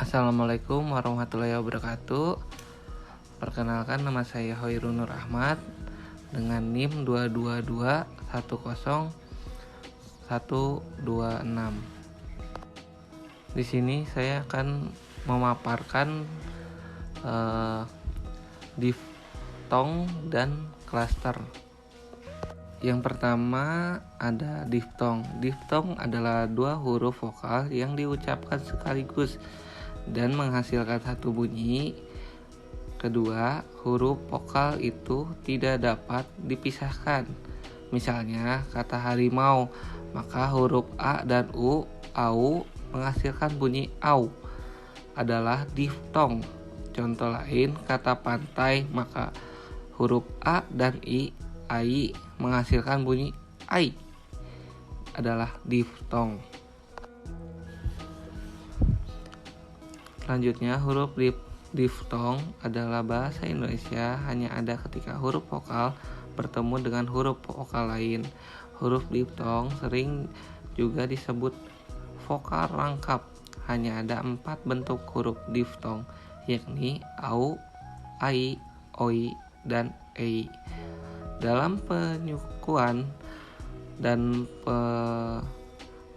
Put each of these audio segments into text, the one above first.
Assalamualaikum warahmatullahi wabarakatuh. Perkenalkan, nama saya Hoirun Nur Ahmad dengan NIM 222101126. Di sini saya akan memaparkan diftong dan klaster. Yang pertama ada diftong. Diftong adalah dua huruf vokal yang diucapkan sekaligus dan menghasilkan satu bunyi. Kedua, huruf vokal itu tidak dapat dipisahkan. Misalnya kata harimau, maka huruf A dan U, au, menghasilkan bunyi au, adalah diftong. Contoh lain, kata pantai, maka huruf A dan I, ai, menghasilkan bunyi ai, adalah diftong. Selanjutnya, huruf diftong adalah bahasa Indonesia hanya ada ketika huruf vokal bertemu dengan huruf vokal lain. Huruf diftong sering juga disebut vokal rangkap. Hanya ada 4 bentuk huruf diftong, yakni au, ai, oi, dan ei. Dalam penyukuan dan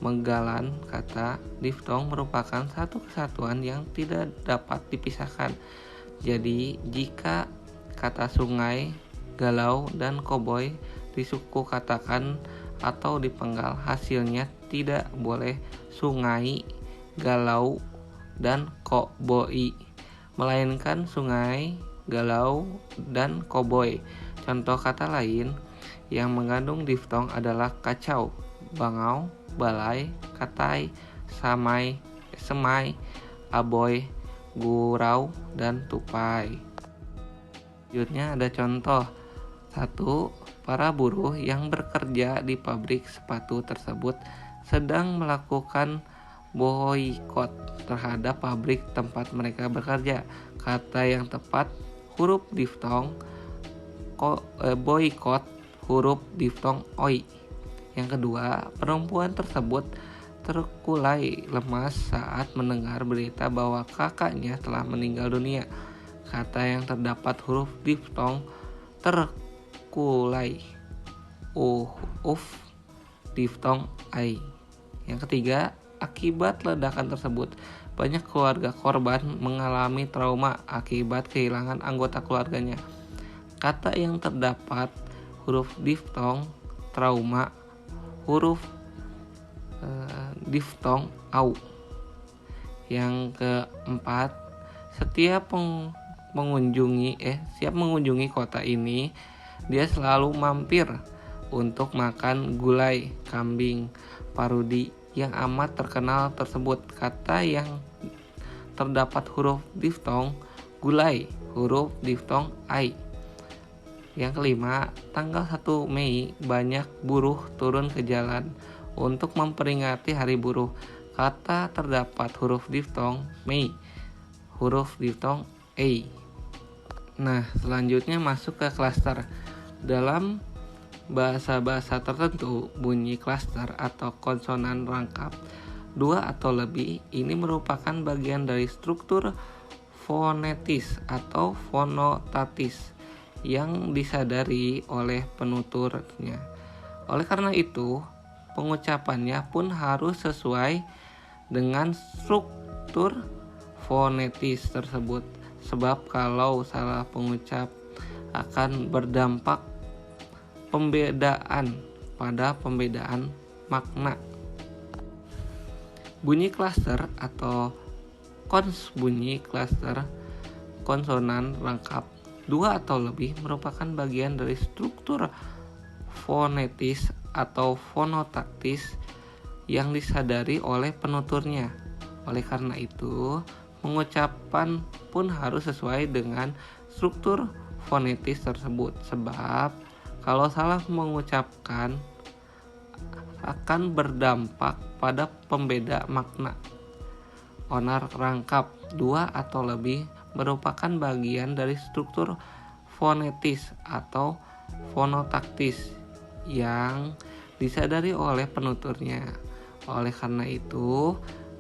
pemenggalan kata, diftong merupakan satu kesatuan yang tidak dapat dipisahkan. Jadi, jika kata sungai, galau, dan koboi disuku katakan atau dipenggal, hasilnya tidak boleh sungai, galau, dan koboi, melainkan sungai, galau, dan koboi. Contoh kata lain yang mengandung diftong adalah kacau, bangau, balai, katai, samai, semai, aboy, gurau, dan tupai. Selanjutnya ada contoh. 1. Para buruh yang bekerja di pabrik sepatu tersebut sedang melakukan boikot terhadap pabrik tempat mereka bekerja. Kata yang tepat huruf diftong boikot, huruf diftong oi. Yang kedua, perempuan tersebut terkulai lemas saat mendengar berita bahwa kakaknya telah meninggal dunia. Kata yang terdapat huruf diftong terkulai, diftong ai. Yang ketiga, akibat ledakan tersebut banyak keluarga korban mengalami trauma akibat kehilangan anggota keluarganya. Kata yang terdapat huruf diftong trauma, huruf diftong au. Yang keempat, setiap mengunjungi kota ini, dia selalu mampir untuk makan gulai kambing parudi yang amat terkenal tersebut. Kata yang terdapat huruf diftong gulai, huruf diftong ai. Yang kelima, tanggal 1 Mei banyak buruh turun ke jalan untuk memperingati hari buruh. Kata terdapat huruf diftong Mei, huruf diftong ei. Nah, selanjutnya masuk ke klaster. Dalam bahasa-bahasa tertentu, bunyi klaster atau konsonan rangkap 2 atau lebih ini merupakan bagian dari struktur fonetis atau fonotatis yang disadari oleh penuturnya. Oleh karena itu, pengucapannya pun harus sesuai dengan struktur fonetis tersebut. Sebab kalau salah pengucap akan berdampak pembedaan pada pembedaan makna. Bunyi klaster atau bunyi klaster konsonan rangkap 2 atau lebih merupakan bagian dari struktur fonetis atau fonotaktis yang disadari oleh penuturnya. Oleh karena itu, pengucapan pun harus sesuai dengan struktur fonetis tersebut. Sebab kalau salah mengucapkan akan berdampak pada pembeda makna. Onar rangkap 2 atau lebih merupakan bagian dari struktur fonetis atau fonotaktis yang disadari oleh penuturnya. Oleh karena itu,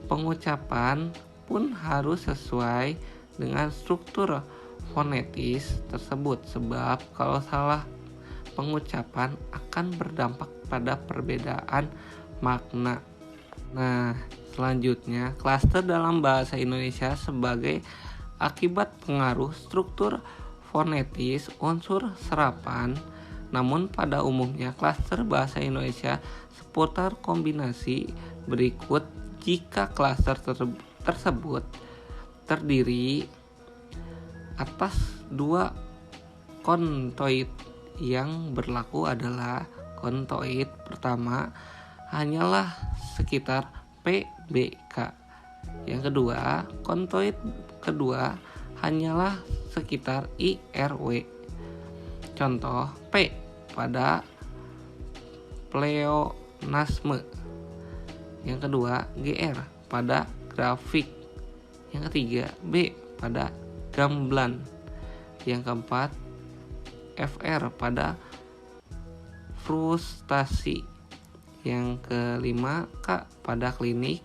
pengucapan pun harus sesuai dengan struktur fonetis tersebut, sebab kalau salah pengucapan akan berdampak pada perbedaan makna. Nah, selanjutnya klaster dalam bahasa Indonesia sebagai akibat pengaruh struktur fonetis unsur serapan. Namun pada umumnya klaster bahasa Indonesia seputar kombinasi berikut jika klaster tersebut terdiri atas dua kontoid. Yang berlaku adalah kontoid pertama hanyalah sekitar PBK. Yang kedua, kontoid kedua hanyalah sekitar IRW. Contoh P pada pleonasme. Yang kedua, GR pada grafik. Yang ketiga, B pada gamelan. Yang keempat, FR pada frustasi. Yang kelima, K pada klinik.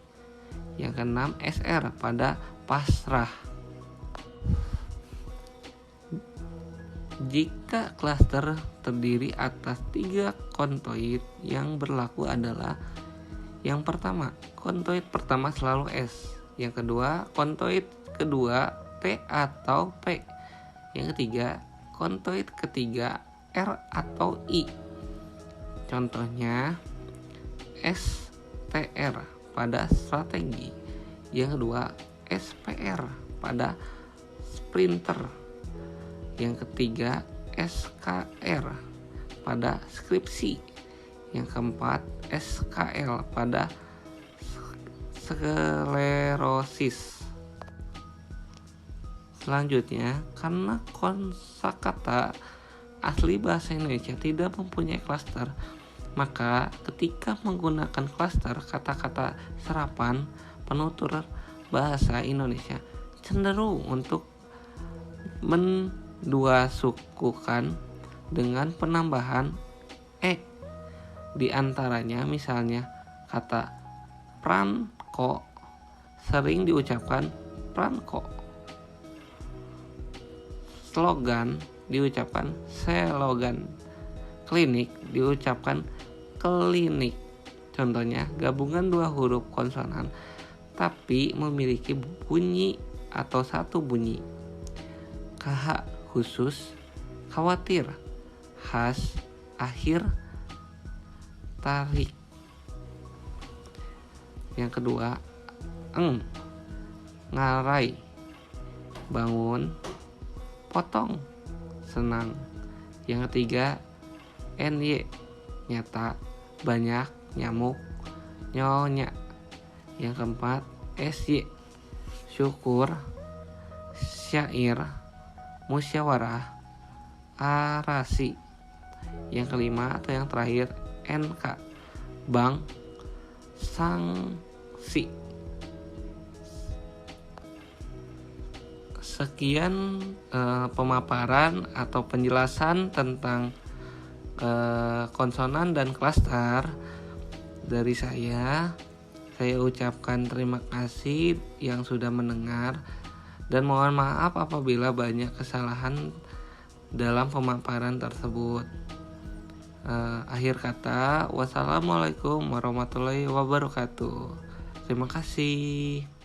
Yang keenam, SR pada pasrah. Jika klaster terdiri atas 3 kontoid, yang berlaku adalah yang pertama, kontoid pertama selalu S. Yang kedua, kontoid kedua T atau P. Yang ketiga, kontoid ketiga R atau I. Contohnya STR pada strategi. Yang kedua, SPR pada sprinter. Yang ketiga, SKR pada skripsi. Yang keempat, SKL pada sklerosis. Selanjutnya, karena kosakata asli bahasa Indonesia tidak mempunyai klaster, maka ketika menggunakan klaster, kata-kata serapan penutur bahasa Indonesia cenderung untuk menduasukukan dengan penambahan E. Di antaranya misalnya kata pranko sering diucapkan pranko. Slogan diucapkan selogan. Klinik diucapkan klinik. Contohnya, gabungan dua huruf konsonan tapi memiliki bunyi atau satu bunyi. KH khusus, khawatir, khas, akhir, tarik. Yang kedua, ngarai, bangun, potong, senang. Yang ketiga, NY, nyata, banyak, nyamuk, nyonya. Yang keempat, SY, syukur, syair, musyawarah, arasi. Yang kelima atau yang terakhir, NK, bank, sanksi. Sekian pemaparan atau penjelasan tentang konsonan dan klaster dari saya. Saya ucapkan terima kasih yang sudah mendengar dan mohon maaf apabila banyak kesalahan dalam pemaparan tersebut. Akhir kata, wassalamualaikum warahmatullahi wabarakatuh. Terima kasih.